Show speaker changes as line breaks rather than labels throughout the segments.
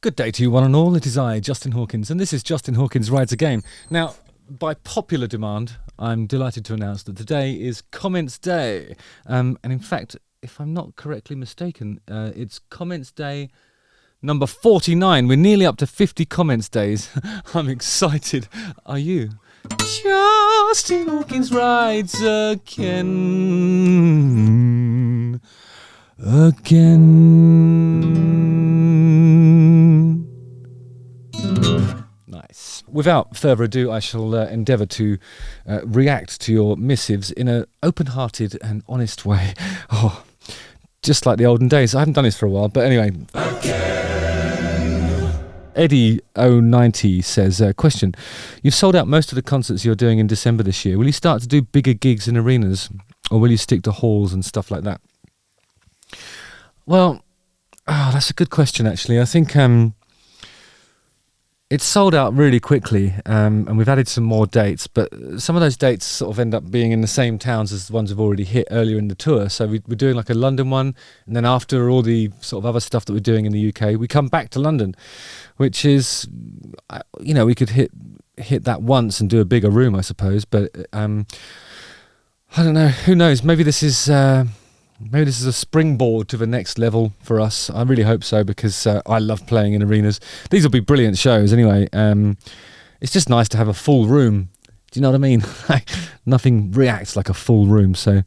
Good day to you, one and all. It is I, Justin Hawkins, and this is Justin Hawkins Rides a Game. Now, by popular demand, I'm delighted to announce that today is Comments Day. And in fact, if I'm not correctly mistaken, it's Comments Day number 49. We're nearly up to 50 Comments Days. I'm excited. Are you? Justin Hawkins Rides again. Nice. Without further ado, I shall endeavour to react to your missives in an open-hearted and honest way. Oh, just like the olden days. I haven't done this for a while, but anyway. Eddie090 says, question, you've sold out most of the concerts you're doing in December this year. Will you start to do bigger gigs in arenas, or will you stick to halls and stuff like that? Well, that's a good question, actually. I think it's sold out really quickly, and we've added some more dates, but some of those dates sort of end up being in the same towns as the ones we've already hit earlier in the tour. So we're doing like a London one, and then after all the sort of other stuff that we're doing in the UK, we come back to London, which is, you know, we could hit that once and do a bigger room, I suppose. But I don't know. Who knows? Maybe this is a springboard to the next level for us. I really hope so, because I love playing in arenas. These will be brilliant shows anyway. It's just nice to have a full room. Do you know what I mean? Nothing reacts like a full room. So,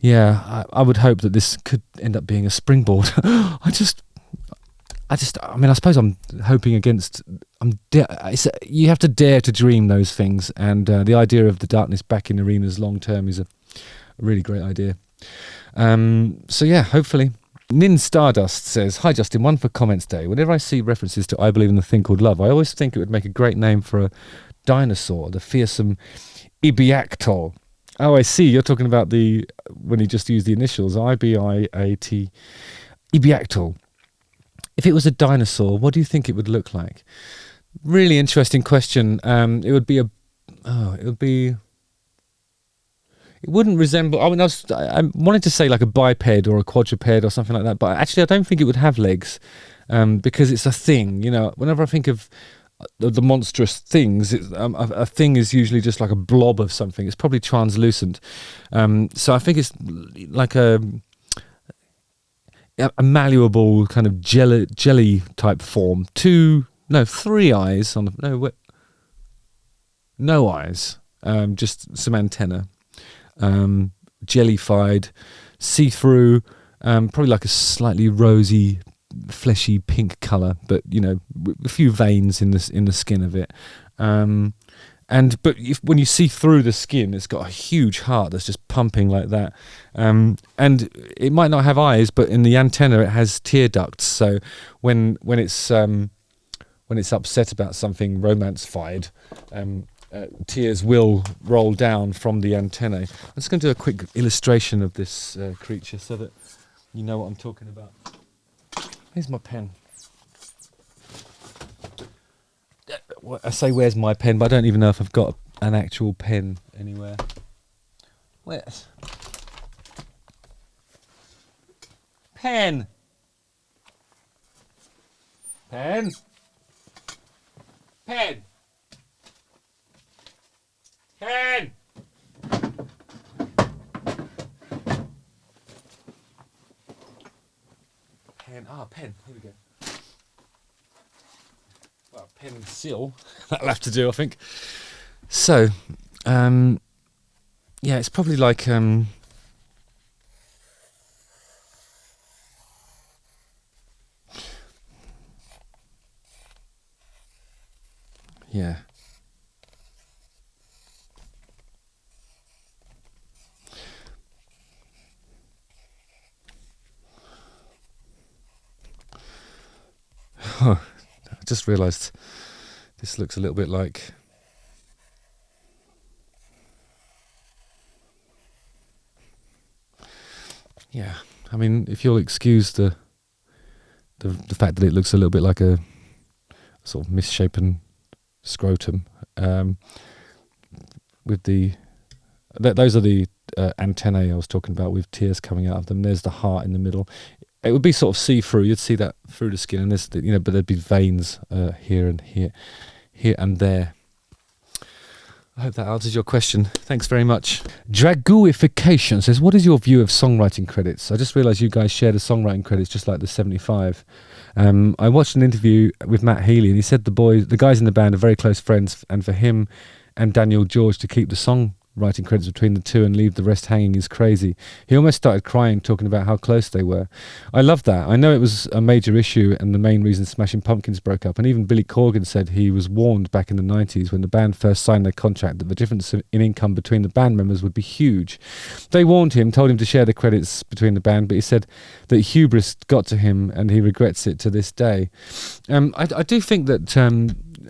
yeah, I would hope that this could end up being a springboard. I mean, I suppose I'm hoping against. You have to dare to dream those things, and the idea of the Darkness back in arenas long term is a really great idea. So yeah, hopefully. Nin Stardust says, hi Justin, one for Comments Day. Whenever I see references to I Believe in the Thing Called Love, I always think it would make a great name for a dinosaur, the fearsome Ibiactol. Oh, I see, you're talking about when you just use the initials, IBIAT, Ibiactol. If it was a dinosaur, what do you think it would look like? Really interesting question. It wouldn't resemble. I mean, I wanted to say like a biped or a quadruped or something like that, but actually, I don't think it would have legs, because it's a thing. You know, whenever I think of the monstrous things, a thing is usually just like a blob of something. It's probably translucent. So I think it's like a malleable kind of jelly type form. 3 eyes on the no eyes. Just some antenna. Jellified, see-through, probably like a slightly rosy, fleshy pink colour, but you know, a few veins in the skin of it. When you see through the skin, it's got a huge heart that's just pumping like that. And it might not have eyes, but in the antenna it has tear ducts. So when it's upset about something romance-fied, tears will roll down from the antennae. I'm just going to do a quick illustration of this creature so that you know what I'm talking about. Here's my pen. I say where's my pen, but I don't even know if I've got an actual pen anywhere. Where's pen? Pen? Pen? Pen! Pen. Here we go. Well, pencil. That'll have to do, I think. So, yeah, it's probably like, yeah. I just realised this looks a little bit like... Yeah, I mean, if you'll excuse the fact that it looks a little bit like a sort of misshapen scrotum, with those are the antennae I was talking about with tears coming out of them. There's the heart in the middle. it would be sort of see-through. You'd see that through the skin, and there's, but there'd be veins here and there. I hope that answers your question. Thanks very much. Draguification says, what is your view of songwriting credits? I just realised you guys share the songwriting credits just like the 75. I watched an interview with Matt Healy, and he said the guys in the band are very close friends, and for him and Daniel George to keep the songwriting credits between the two and leave the rest hanging is crazy. He almost started crying talking about how close they were. I love that. I know it was a major issue and the main reason Smashing Pumpkins broke up, and even Billy Corgan said he was warned back in the 90s when the band first signed their contract that the difference in income between the band members would be huge. They warned him, told him to share the credits between the band, but he said that hubris got to him and he regrets it to this day. I do think that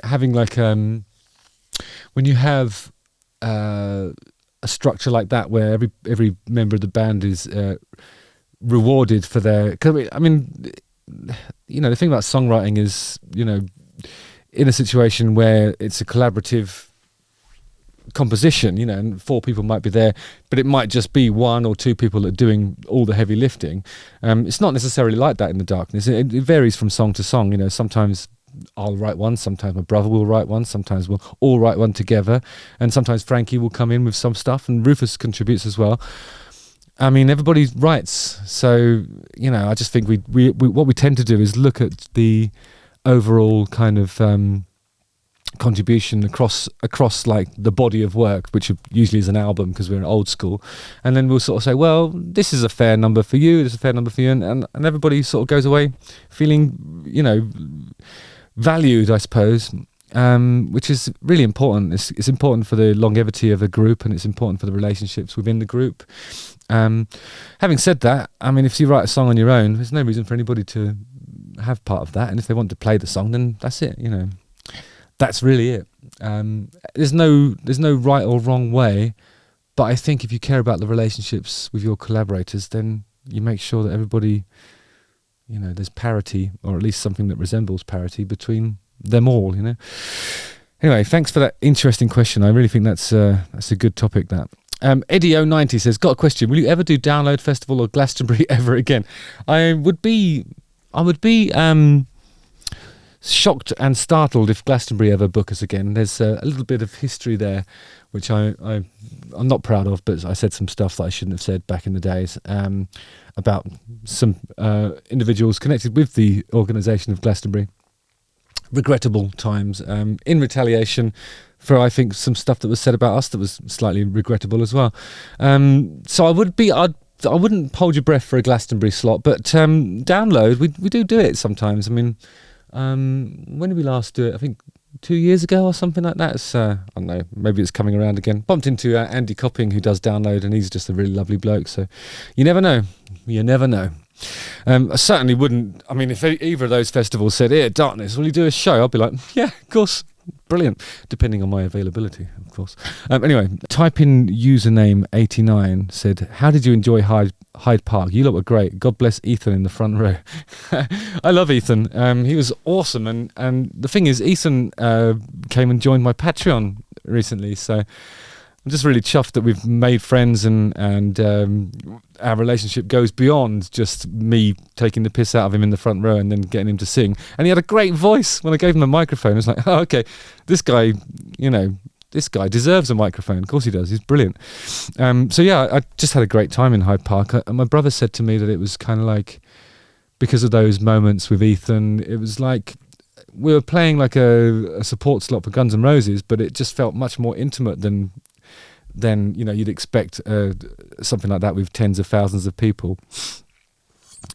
having like when you have a structure like that where every member of the band is rewarded for their... I mean, the thing about songwriting is, in a situation where it's a collaborative composition, and 4 people might be there, but it might just be 1 or 2 people that are doing all the heavy lifting. It's not necessarily like that in the Darkness. It varies from song to song. Sometimes I'll write one, sometimes my brother will write one, sometimes we'll all write one together, and sometimes Frankie will come in with some stuff, and Rufus contributes as well. I mean, everybody writes, so I just think we what we tend to do is look at the overall kind of contribution across like the body of work, which usually is an album because we're old school, and then we'll sort of say, well, this is a fair number for you, this is a fair number for you, and everybody sort of goes away feeling valued, I suppose, which is really important. It's important for the longevity of a group, and it's important for the relationships within the group. Having said that, I mean, if you write a song on your own, there's no reason for anybody to have part of that, and if they want to play the song, then that's it. That's really it. There's no right or wrong way, but I think if you care about the relationships with your collaborators, then you make sure that everybody, there's parity, or at least something that resembles parity between them all. Anyway, thanks for that interesting question. I really think that's a good topic. That Eddie090 says, got a question: will you ever do Download Festival or Glastonbury ever again? I would be shocked and startled if Glastonbury ever book us again. There's a little bit of history there, which I'm not proud of, but I said some stuff that I shouldn't have said back in the days about some individuals connected with the organisation of Glastonbury. Regrettable times, in retaliation for, I think, some stuff that was said about us that was slightly regrettable as well. So I wouldn't hold your breath for a Glastonbury slot, but Download, we do it sometimes. I mean, when did we last do it? I think 2 years ago or something like that. It's, I don't know, maybe it's coming around again. Bumped into Andy Copping, who does Download, and he's just a really lovely bloke, so you never know. I certainly wouldn't, I mean, if either of those festivals said, here, Darkness, will you do a show? I'd be like, yeah, of course, brilliant, depending on my availability, of course. Anyway, type in username 89 said, how did you enjoy Hyde Park? You lot were great. God bless Ethan in the front row. I love Ethan. He was awesome, and the thing is, Ethan came and joined my Patreon recently, so I'm just really chuffed that we've made friends, and our relationship goes beyond just me taking the piss out of him in the front row and then getting him to sing. And he had a great voice when I gave him a microphone. I was like, oh, okay, this guy deserves a microphone. Of course he does. He's brilliant. So yeah, I just had a great time in Hyde Park. My brother said to me that it was kind of like, because of those moments with Ethan, it was like we were playing like a support slot for Guns N' Roses, but it just felt much more intimate than you'd expect something like that with tens of thousands of people.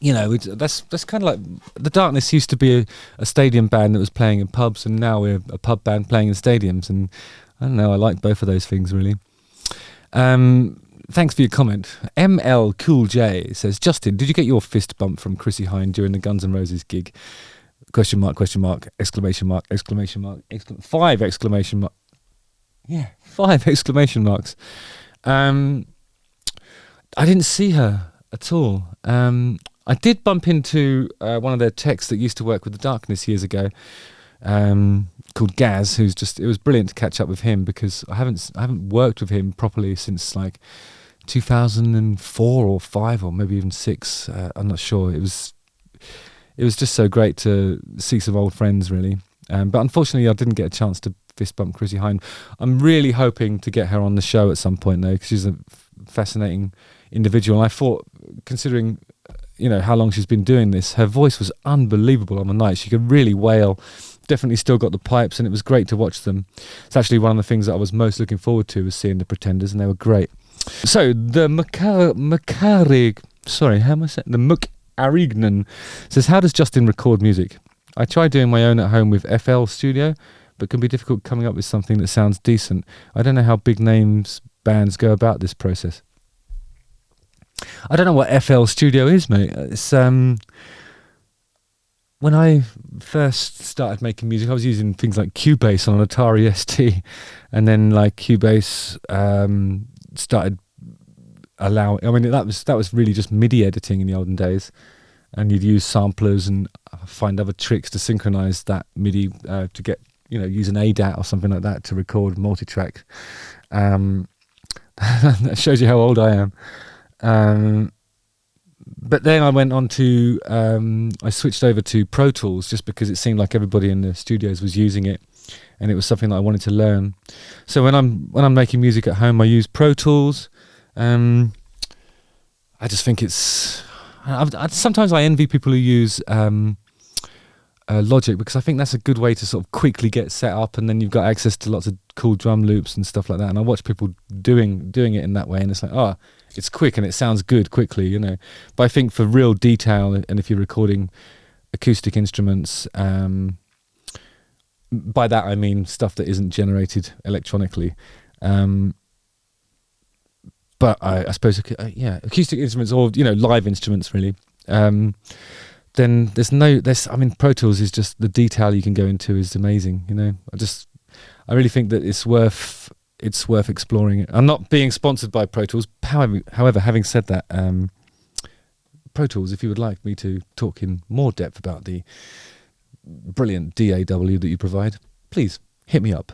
That's kind of like the Darkness used to be a stadium band that was playing in pubs, and now we're a pub band playing in stadiums, and I don't know, I like both of those things really. Thanks for your comment. ML Cool J says, Justin, did you get your fist bump from Chrissy Hine during the Guns N' Roses gig? Question mark, exclamation mark, 5 exclamation mark. Yeah, 5 exclamation marks. I didn't see her at all. I did bump into one of their techs that used to work with the Darkness years ago, called Gaz, it was brilliant to catch up with him, because I haven't worked with him properly since like 2004 or 5 or maybe even 6. I'm not sure. It was just so great to see some old friends, really. But unfortunately, I didn't get a chance to fist bump Chrissy Hynde. I'm really hoping to get her on the show at some point, though, because she's a fascinating individual. And I thought, considering how long she's been doing this, her voice was unbelievable on the night. She could really wail. Definitely still got the pipes, and it was great to watch them. It's actually one of the things that I was most looking forward to, was seeing the Pretenders, and they were great. So the Mukarignan says, how does Justin record music? I tried doing my own at home with FL Studio, but can be difficult coming up with something that sounds decent. I don't know how big names bands go about this process. I don't know what FL Studio is, mate. It's when I first started making music, I was using things like Cubase on an Atari ST, and then like Cubase started allowing. I mean, that was really just MIDI editing in the olden days, and you'd use samplers and find other tricks to synchronize that MIDI to get use an ADAT or something like that to record multi-track. That shows you how old I am. But then I went on to I switched over to Pro Tools just because it seemed like everybody in the studios was using it, and it was something that I wanted to learn. So when I'm making music at home, I use Pro Tools. I just think it's. Sometimes I envy people who use Logic, because I think that's a good way to sort of quickly get set up, and then you've got access to lots of cool drum loops and stuff like that. And I watch people doing it in that way, and it's like, it's quick and it sounds good quickly, But I think for real detail, and if you're recording acoustic instruments, by that I mean stuff that isn't generated electronically. But I suppose, acoustic instruments or live instruments really. Then Pro Tools is just, the detail you can go into is amazing. I really think that it's worth exploring it. I'm not being sponsored by Pro Tools. However, having said that, Pro Tools, if you would like me to talk in more depth about the brilliant DAW that you provide, please hit me up.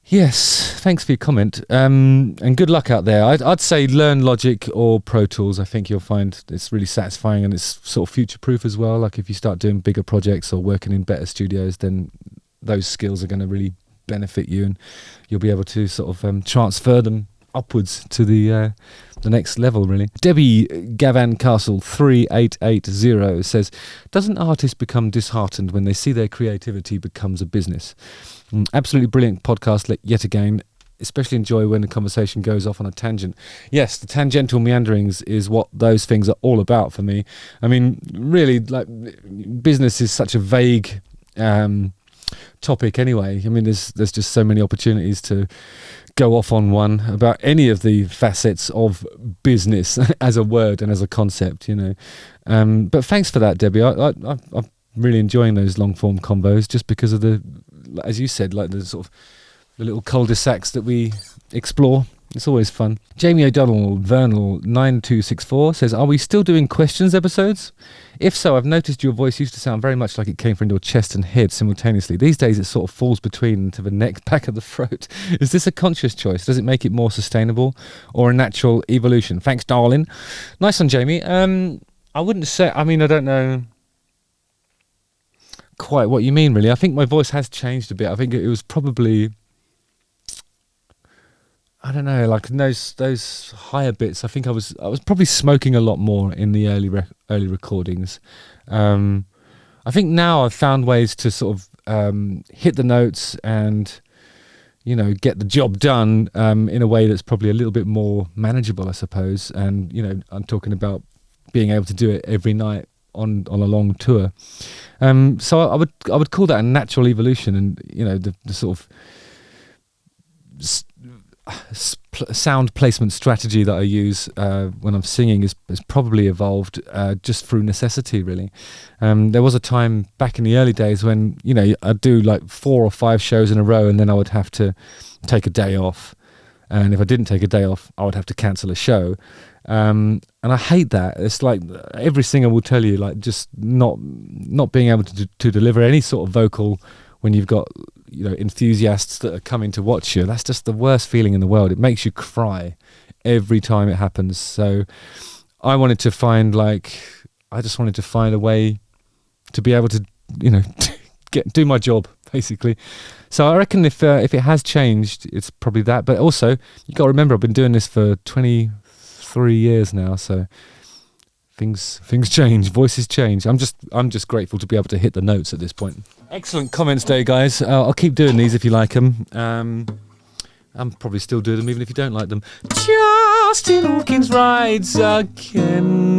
Yes, thanks for your comment, and good luck out there. I'd say learn Logic or Pro Tools. I think you'll find it's really satisfying, and it's sort of future-proof as well. Like if you start doing bigger projects or working in better studios, then those skills are going to really benefit you, and you'll be able to sort of transfer them upwards to the next level, really. Debbie Gavan Castle 3880 says, doesn't artists become disheartened when they see their creativity becomes a business? Absolutely brilliant podcast yet again. Especially enjoy when the conversation goes off on a tangent. Yes, the tangential meanderings is what those things are all about for me. I mean, really, like, business is such a vague topic anyway. I mean, there's just so many opportunities to go off on one about any of the facets of business as a word and as a concept, But thanks for that, Debbie. I'm really enjoying those long form combos just because of the, as you said, like the sort of the little cul-de-sacs that we explore. It's always fun. Jamie O'Donnell Vernal 9264 says, are we still doing questions episodes? If so, I've noticed your voice used to sound very much like it came from your chest and head simultaneously. These days it sort of falls between to the neck, back of the throat. Is this a conscious choice? Does it make it more sustainable or a natural evolution? Thanks, darling. Nice one, Jamie. I wouldn't say, I mean, I don't know quite what you mean, really. I think my voice has changed a bit. I think it was probably, I don't know, like in those higher bits. I think I was probably smoking a lot more in the early recordings. I think now I've found ways to sort of hit the notes and get the job done in a way that's probably a little bit more manageable, I suppose. And I'm talking about being able to do it every night on a long tour. So I would call that a natural evolution, and the sort of sound placement strategy that I use when I'm singing has probably evolved just through necessity, really. There was a time back in the early days when I'd do like 4 or 5 shows in a row, and then I would have to take a day off, and if I didn't take a day off, I would have to cancel a show. And I hate that. It's like every singer will tell you, like, just not being able to deliver any sort of vocal when you've got enthusiasts that are coming to watch you. That's just the worst feeling in the world. It makes you cry every time it happens. So I just wanted to find a way to be able to, do my job, basically. So I reckon if it has changed, it's probably that. But also, you got to remember, I've been doing this for 23 years now, so things change, voices change. I'm just grateful to be able to hit the notes at this point. Excellent comments day, guys. I'll keep doing these if you like them. I'm probably still doing them even if you don't like them. Justin Hawkins rides again.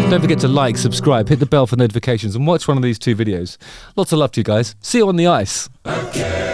Don't forget to like, subscribe, hit the bell for notifications, and watch one of these 2 videos. Lots of love to you guys. See you on the ice. Okay.